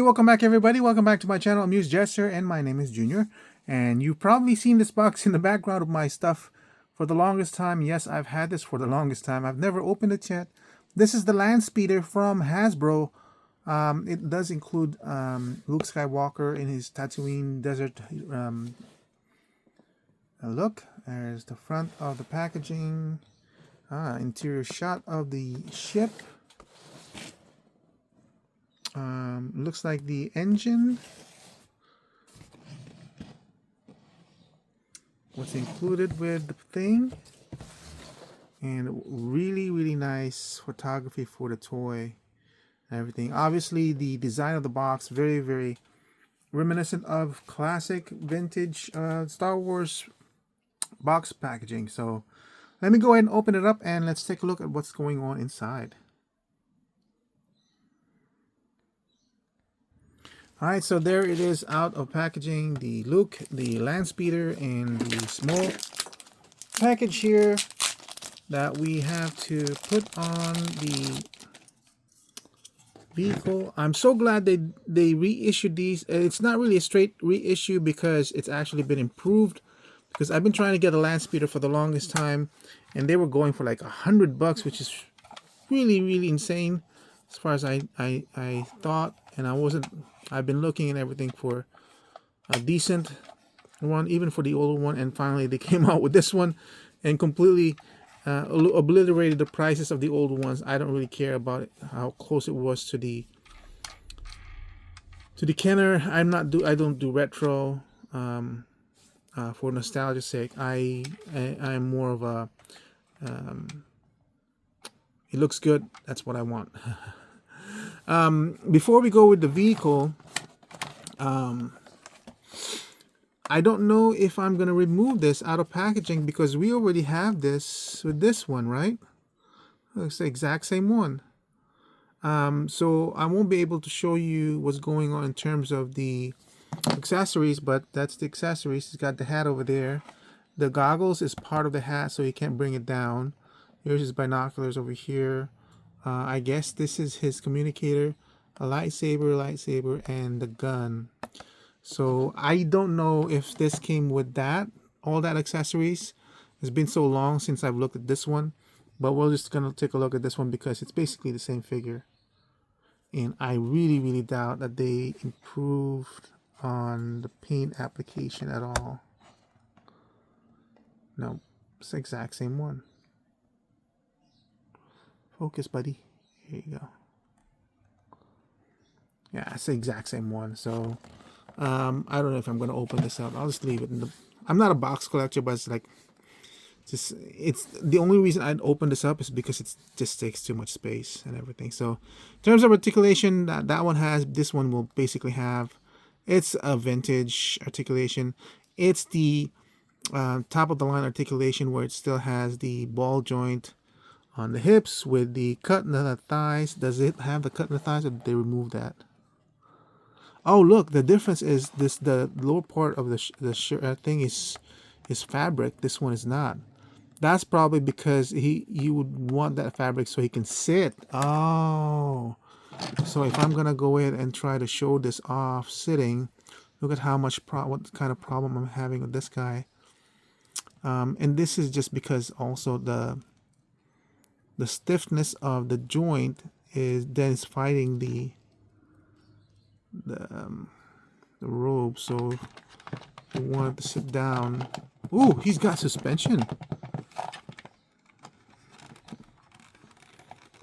welcome back everybody. Welcome back to my channel, AmusedJester, and my name is Junior. And you've probably seen this box in the background of my stuff for the longest time. Yes, I've had this for the longest time. I've never opened it yet. This is the Landspeeder from Hasbro. It does include Luke Skywalker in his Tatooine desert look. There's the front of the packaging. Interior shot of the ship. Looks like the engine. What's included with the thing. And really nice photography for the toy and everything. Obviously the design of the box very reminiscent of classic vintage Star Wars box packaging. So let me go ahead and open it up and let's take a look at what's going on inside. Alright, so there it is out of packaging. The Luke, the Landspeeder, and the small package here that we have to put on the vehicle. I'm so glad they reissued these. It's not really a straight reissue because it's actually been improved. Because I've been trying to get a Landspeeder for the longest time, and they were going for like $100, which is really insane as far as I thought. And I've been looking and everything for a decent one, even for the older one, and finally they came out with this one and completely obliterated the prices of the older ones. I don't really care about it, how close it was to the Kenner. I don't do retro for nostalgia's sake. I'm more of a it looks good, that's what I want. Before we go with the vehicle, I don't know if I'm going to remove this out of packaging because we already have this with this one, right? It's the exact same one. So I won't be able to show you what's going on in terms of the accessories, but that's the accessories. It's got the hat over there. The goggles is part of the hat, so you can't bring it down. Here's his binoculars over here. I guess this is his communicator, a lightsaber, and the gun. So I don't know if this came with that, all that accessories. It's been so long since I've looked at this one, but we're just gonna take a look at this one because it's basically the same figure. And I really doubt that they improved on the paint application at all. No, it's the exact same one. Focus, buddy. Here you go. Yeah, it's the exact same one. So I don't know if I'm going to open this up. I'll just leave it in the... I'm not a box collector, but it's the only reason I'd open this up is because it just takes too much space and everything. So in terms of articulation, that one has, this one will basically have, it's a vintage articulation. It's the top of the line articulation where it still has the ball joint on the hips with the cut in the thighs. Does it have the cut in the thighs, or did they remove that? Oh, look, the difference is this: the lower part of the shirt thing is fabric. This one is not. That's probably because you would want that fabric so he can sit. Oh, so if I'm gonna go in and try to show this off sitting, look at how much what kind of problem I'm having with this guy. And this is just because also the stiffness of the joint is fighting the robe. So if you want to sit down, ooh, he's got suspension.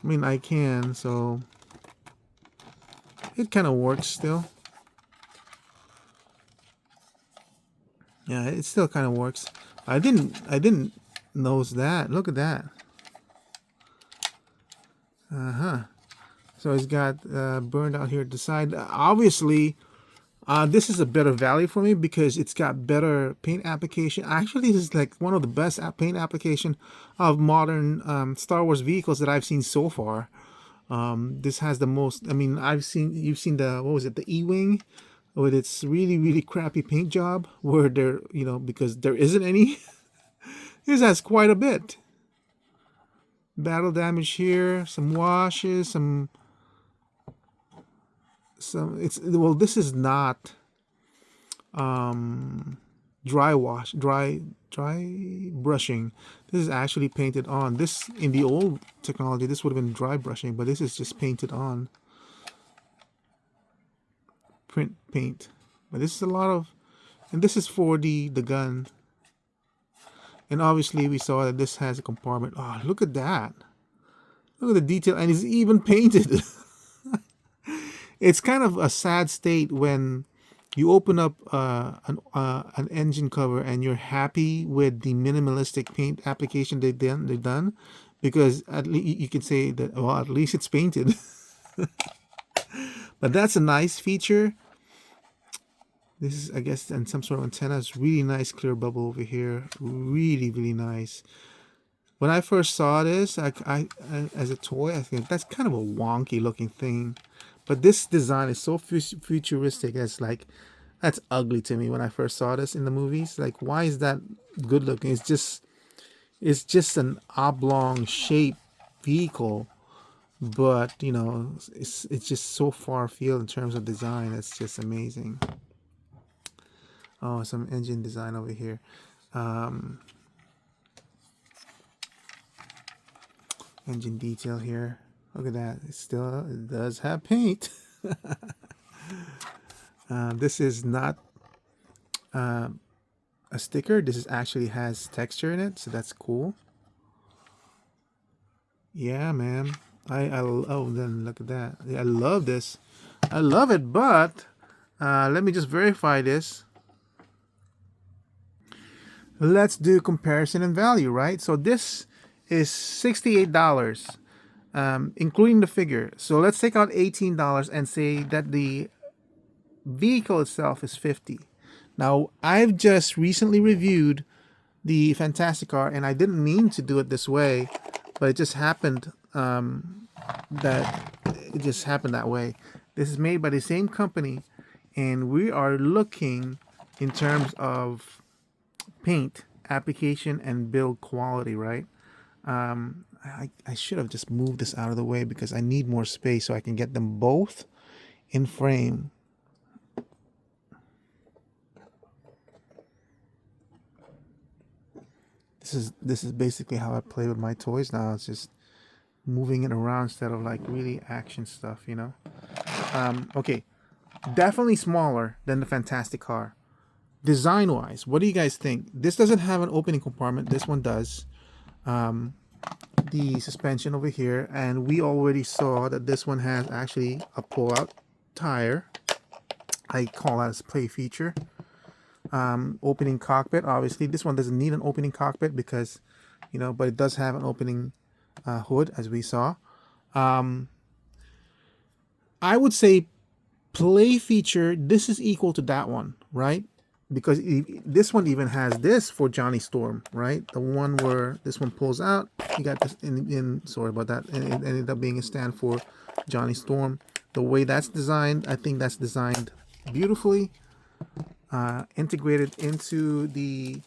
I mean, I can, so it kind of works still. Yeah, it still kind of works. I didn't notice that. Look at that. So it's got burned out here at the side. Obviously, this is a better value for me because it's got better paint application. Actually, this is like one of the best paint application of modern Star Wars vehicles that I've seen so far. This has the most. I mean, you've seen the, what was it, the E-Wing, with its really crappy paint job where there, because there isn't any. This has quite a bit. Battle damage here, some washes, some well, this is not dry brushing. This is actually painted on. This, in the old technology, this would have been dry brushing, but this is just painted on. Print paint. But this is a lot of, and this is for the gun. And obviously we saw that this has a compartment. Oh, look at that. Look at the detail, and it's even painted. It's kind of a sad state when you open up an engine cover and you're happy with the minimalistic paint application they've done, because at least you can say that, well, at least it's painted. But that's a nice feature. This is, I guess, and some sort of antenna. It's really nice clear bubble over here. Really, really nice. When I first saw this, I as a toy, I think that's kind of a wonky looking thing. But this design is so futuristic. It's like, that's ugly to me when I first saw this in the movies. Like, why is that good looking? It's just an oblong shaped vehicle, but you know, it's just so far afield in terms of design. It's just amazing. Oh, some engine design over here. Engine detail here. Look at that. It does have paint. This is not a sticker. This is actually has texture in it, so that's cool. Yeah, man. Oh, then look at that. I love this. I love it, but let me just verify this. Let's do comparison and value, right? So this is $68, including the figure. So let's take out $18 and say that the vehicle itself is $50. Now, I've just recently reviewed the Fantastic Car, and I didn't mean to do it this way, but it just happened that way. This is made by the same company, and we are looking in terms of paint application and build quality, right? I should have just moved this out of the way because I need more space so I can get them both in frame. This is basically how I play with my toys now. It's just moving it around instead of like really action stuff, you know. Okay, definitely smaller than the Fantastic Car. Design wise, what do you guys think? This doesn't have an opening compartment. This one does. The suspension over here, and we already saw that this one has actually a pull-out tire. I call that a play feature. Opening cockpit, obviously this one doesn't need an opening cockpit because, you know, but it does have an opening hood, as we saw. I would say play feature, this is equal to that one, right? Because this one even has this for Johnny Storm, right? The one where this one pulls out. You got this in sorry about that. And it ended up being a stand for Johnny Storm. The way that's designed, I think that's designed beautifully. Integrated into the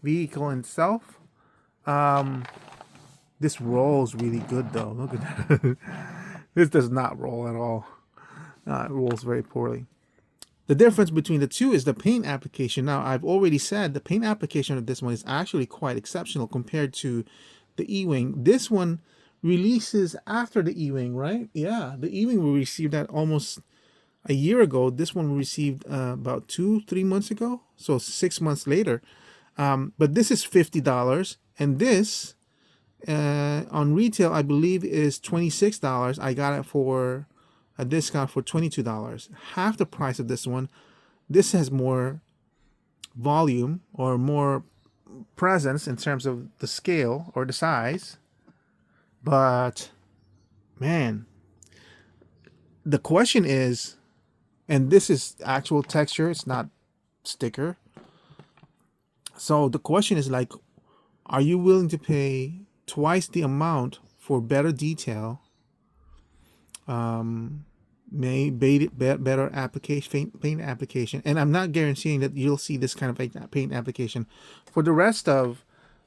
vehicle itself. This rolls really good though. Look at that. This does not roll at all. It rolls very poorly. The difference between the two is the paint application. Now, I've already said the paint application of this one is actually quite exceptional compared to the E-Wing. This one releases after the E-Wing, right? Yeah, the E-Wing we received that almost a year ago. This one we received about 2-3 months ago, so 6 months later. But this is $50, and this on retail, I believe, is $26. I got it for a discount for $22, half the price of this one. This has more volume or more presence in terms of the scale or the size. But man, the question is, and this is actual texture, it's not sticker. So the question is like, are you willing to pay twice the amount for better detail? Better application, paint application, and I'm not guaranteeing that you'll see this kind of paint application for the rest of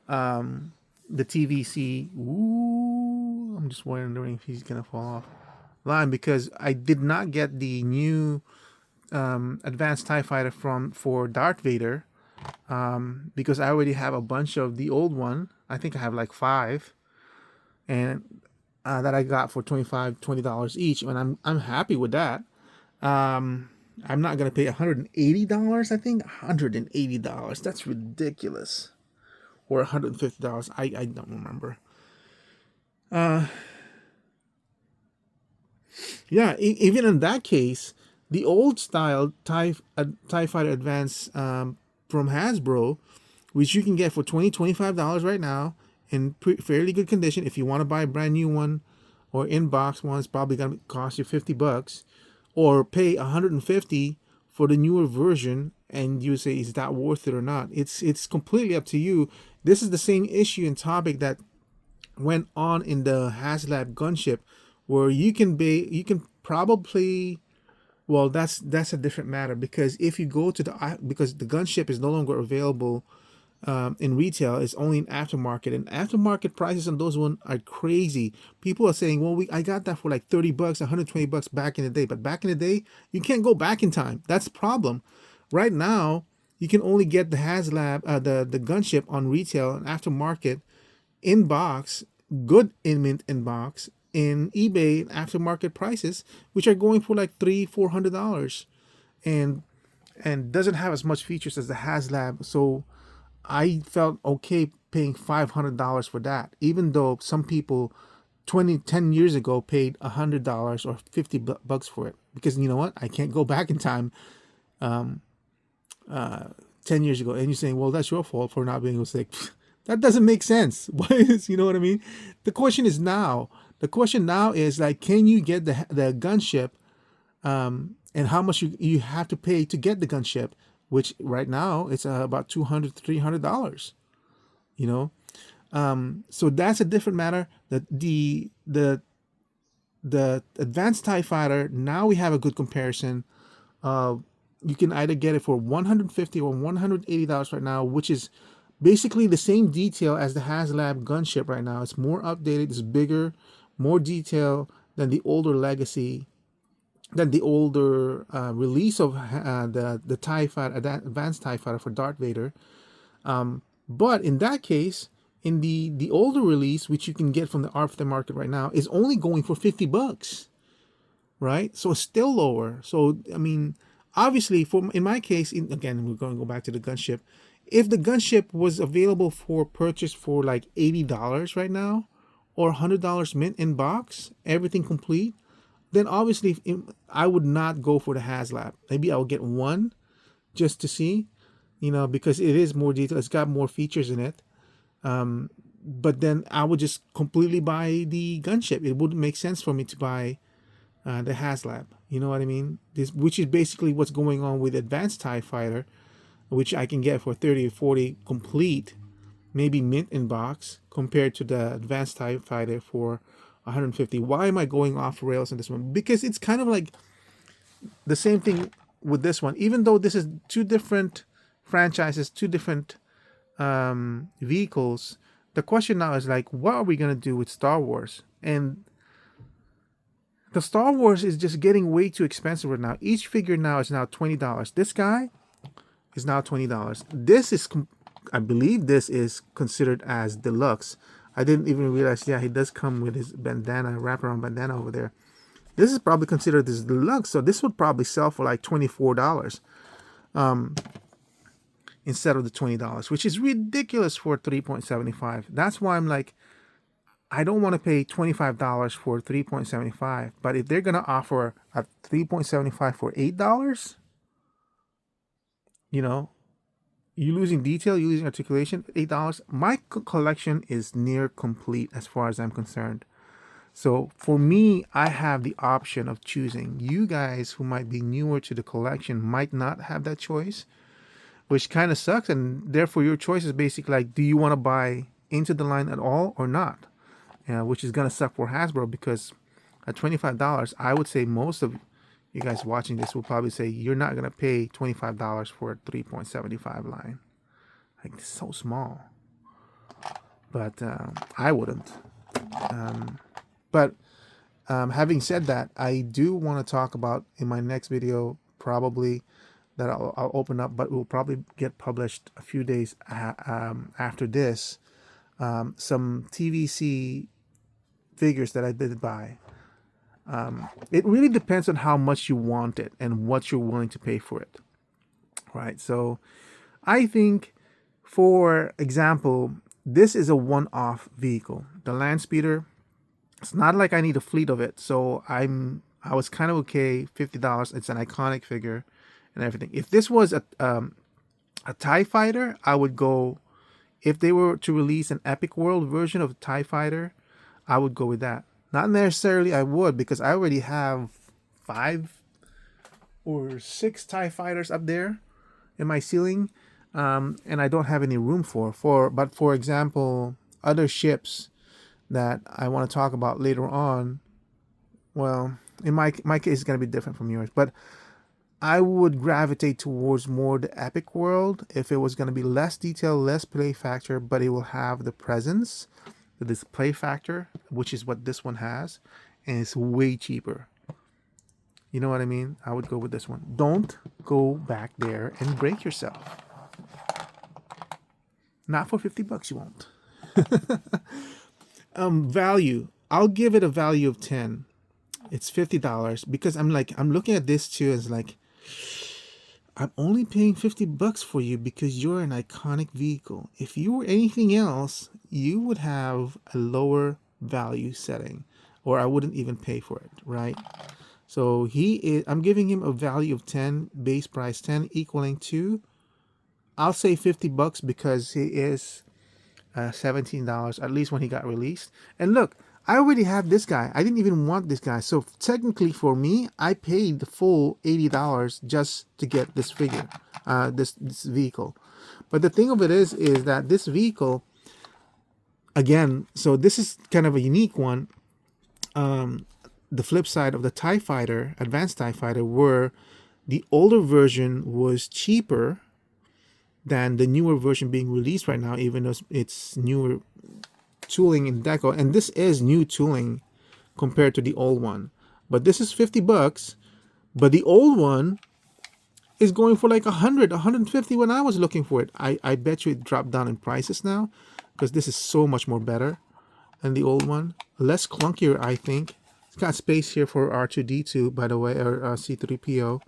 the TVC. Ooh, I'm just wondering if he's gonna fall off. line because I did not get the new advanced TIE fighter for Darth Vader because I already have a bunch of the old one. I think I have like 5, and that I got for $20 each, and I'm happy with that. I'm not gonna pay $180. I think $180. That's ridiculous. Or $150. I don't remember. Yeah, even in that case, the old style TIE Fighter Advance from Hasbro, which you can get for $25 right now in fairly good condition. If you want to buy a brand new one or in box one, it's probably gonna cost you $50, or pay $150 for the newer version. And you say, is that worth it or not? It's completely up to you. This is the same issue and topic that went on in the HasLab gunship, where you can probably, well, that's a different matter, because if you go to because the gunship is no longer available in retail, it's only in aftermarket, and aftermarket prices on those one are crazy. People are saying, well, I got that for like $30, $120 back in the day, but back in the day, you can't go back in time. That's the problem. Right now, you can only get the HasLab, the gunship on retail and aftermarket in box, good in mint in box, in eBay aftermarket prices, which are going for like $300-400, and doesn't have as much features as the HasLab. So I felt okay paying $500 for that, even though some people 10 years ago paid $100 or $50 for it, because you know what, I can't go back in time 10 years ago. And you're saying, well, that's your fault for not being able to say, that doesn't make sense. Why is, you know what I mean? The question now is like, can you get the gunship, and how much you have to pay to get the gunship, which right now it's about $200-300, you know? So that's a different matter. The advanced TIE fighter, now we have a good comparison. You can either get it for $150 or $180 right now, which is basically the same detail as the HasLab gunship right now. It's more updated, it's bigger, more detail than the older legacy, than the older release of the TIE fighter, advanced TIE fighter for Darth Vader. But in that case, in the older release, which you can get from the aftermarket right now, is only going for $50, right? So it's still lower. So I mean, obviously, in my case, again, we're going to go back to the gunship. If the gunship was available for purchase for like $80 right now, or $100 mint in box, everything complete, then obviously I would not go for the HasLab. Maybe I'll get one just to see, you know, because it is more detailed. It's got more features in it. But then I would just completely buy the gunship. It wouldn't make sense for me to buy the HasLab. You know what I mean? Which is basically what's going on with Advanced TIE Fighter, which I can get for 30 or 40 complete, maybe mint in box, compared to the Advanced TIE Fighter for 150. Why am I going off rails on this one? Because it's kind of like the same thing with this one. Even though this is two different franchises, two different vehicles, the question now is like, what are we going to do with Star Wars? And the Star Wars is just getting way too expensive right now. Each figure now is now $20. This guy is now $20. This is, I believe this is considered as deluxe. I didn't even realize, yeah, he does come with his bandana, wraparound bandana over there. This is probably considered as deluxe, so this would probably sell for like $24 instead of the $20, which is ridiculous for 3.75. That's why I'm like, I don't want to pay $25 for 3.75, but if they're going to offer a 3.75 for $8, you know, you're losing detail, you're losing articulation, $8. My collection is near complete as far as I'm concerned. So for me, I have the option of choosing. You guys who might be newer to the collection might not have that choice, which kind of sucks. And therefore, your choice is basically like, do you want to buy into the line at all or not? Which is going to suck for Hasbro, because at $25, I would say most of you guys watching this will probably say you're not going to pay $25 for a 3.75 line. Like, it's so small. But I wouldn't. But Having said that, I do want to talk about in my next video, probably, that I'll open up, but will probably get published a few days after this, some TVC figures that I did buy. It really depends on how much you want it and what you're willing to pay for it, right? So I think, for example, this is a one-off vehicle. The Landspeeder, it's not like I need a fleet of it, so I was kind of okay. $50. It's an iconic figure and everything. If this was a TIE Fighter, I would go. If they were to release an Epic World version of TIE Fighter, I would go with that. Not necessarily I would, because I already have 5 or 6 TIE Fighters up there in my ceiling, and I don't have any room but for example, other ships that I want to talk about later on. Well, in my case, it's going to be different from yours, but I would gravitate towards more the Epic World if it was going to be less detail, less play factor, but it will have the presence, the display factor, which is what this one has, and it's way cheaper. You know what I mean? I would go with this one. Don't go back there and break yourself. Not for $50, you won't. Value. I'll give it a value of 10. It's $50 because I'm looking at this too as like, I'm only paying $50 for you because you're an iconic vehicle. If you were anything else, you would have a lower value setting, or I wouldn't even pay for it, right? So I'm giving him a value of 10, base price 10, equaling to, I'll say $50 because he is $17, at least when he got released. And look, I already have this guy. I didn't even want this guy. So technically for me, I paid the full $80 just to get this figure, this vehicle. But the thing of it is that this vehicle, again, so this is kind of a unique one. The flip side of the TIE Fighter, Advanced TIE Fighter, where the older version was cheaper than the newer version being released right now, even though it's newer tooling in deco, and this is new tooling compared to the old one. But this is $50, but the old one is going for like 100, 150 when I was looking for it. I bet you it dropped down in prices now because this is so much more better than the old one. Less clunkier, I think. It's got space here for R2D2, by the way, or C3PO.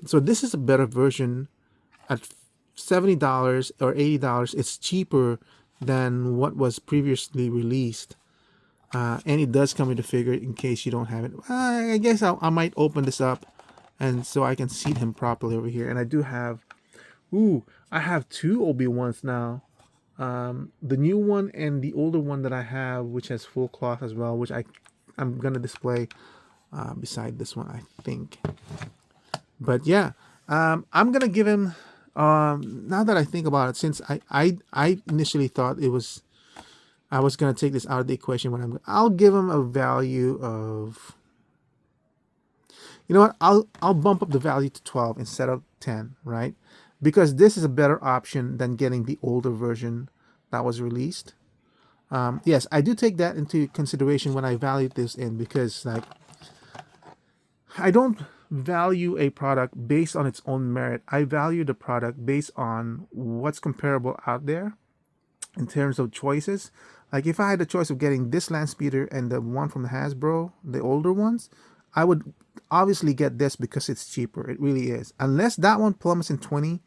So this is a better version at $70 or $80. It's cheaper than what was previously released, and it does come with a figure in case you don't have it. I guess I might open this up and so I can seat him properly over here. And I do have, I have 2 Obi-Wans now, the new one and the older one that I have, which has full cloth as well, which I'm gonna display beside this one, I think. But yeah, I'm gonna give him, now that I think about it, since I initially thought I was gonna take this out of the equation, I'll give him a value of, you know what, I'll bump up the value to 12 instead of 10, right? Because this is a better option than getting the older version that was released. Yes, I do take that into consideration when I value this in, because like, I don't value a product based on its own merit. I value the product based on what's comparable out there in terms of choices. Like if I had the choice of getting this Landspeeder and the one from the Hasbro, the older ones, I would obviously get this because it's cheaper. It really is. Unless that one plummets in 20,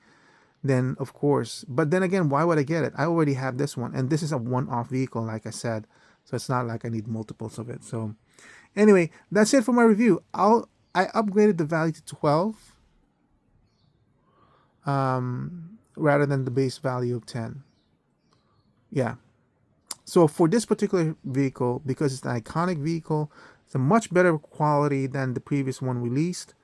then of course. But then again, why would I get it? I already have this one, and this is a one-off vehicle, like I said. So it's not like I need multiples of it. So anyway, that's it for my review. I upgraded the value to 12 rather than the base value of 10. Yeah. So for this particular vehicle, because it's an iconic vehicle, it's a much better quality than the previous one released,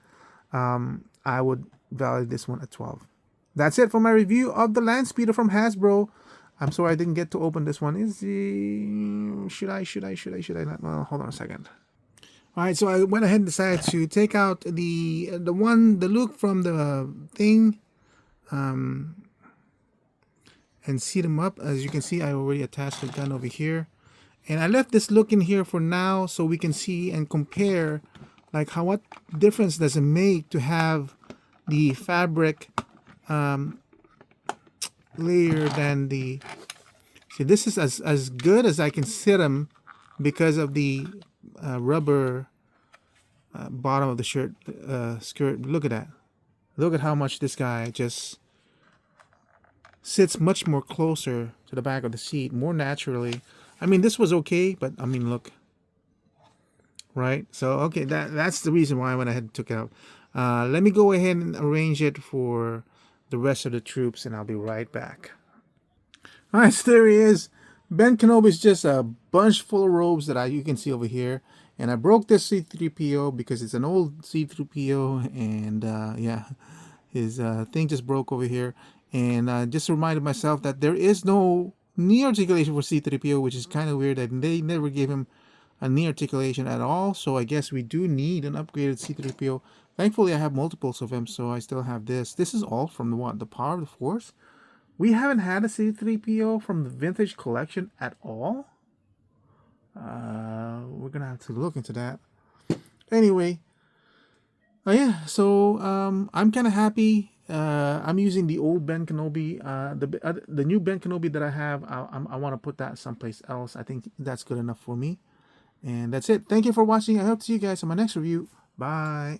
I would value this one at 12. That's it for my review of the Landspeeder from Hasbro. I'm sorry I didn't get to open this one. Should I not? Well, hold on a second. All right, so I went ahead and decided to take out the look from the thing, and seat them up. As you can see, I already attached the gun over here, And I left this look in here for now so we can see and compare like what difference does it make to have the fabric layer than the... See, this is as good as I can sit them because of the rubber bottom of the skirt. Look at that. Look at how much this guy just sits much more closer to the back of the seat, more naturally. I mean, this was okay, but I mean, look. Right? So, okay, that's the reason why I went ahead and took it out. Let me go ahead and arrange it for the rest of the troops, and I'll be right back. All right, so there he is. Ben Kenobi's just a bunch full of robes that you can see over here. And I broke this C-3PO because it's an old C-3PO, and yeah, his thing just broke over here. And I just reminded myself that there is no knee articulation for C-3PO, which is kind of weird that they never gave him a knee articulation at all. So I guess we do need an upgraded C-3PO. Thankfully, I have multiples of him, so I still have this. This is all from the Power of the Force. We haven't had a C-3PO from the Vintage Collection at all. We're gonna have to look into that. Anyway, yeah. So I'm kind of happy. I'm using the old Ben Kenobi. The new Ben Kenobi that I have, I want to put that someplace else. I think that's good enough for me. And that's it. Thank you for watching. I hope to see you guys on my next review. Bye.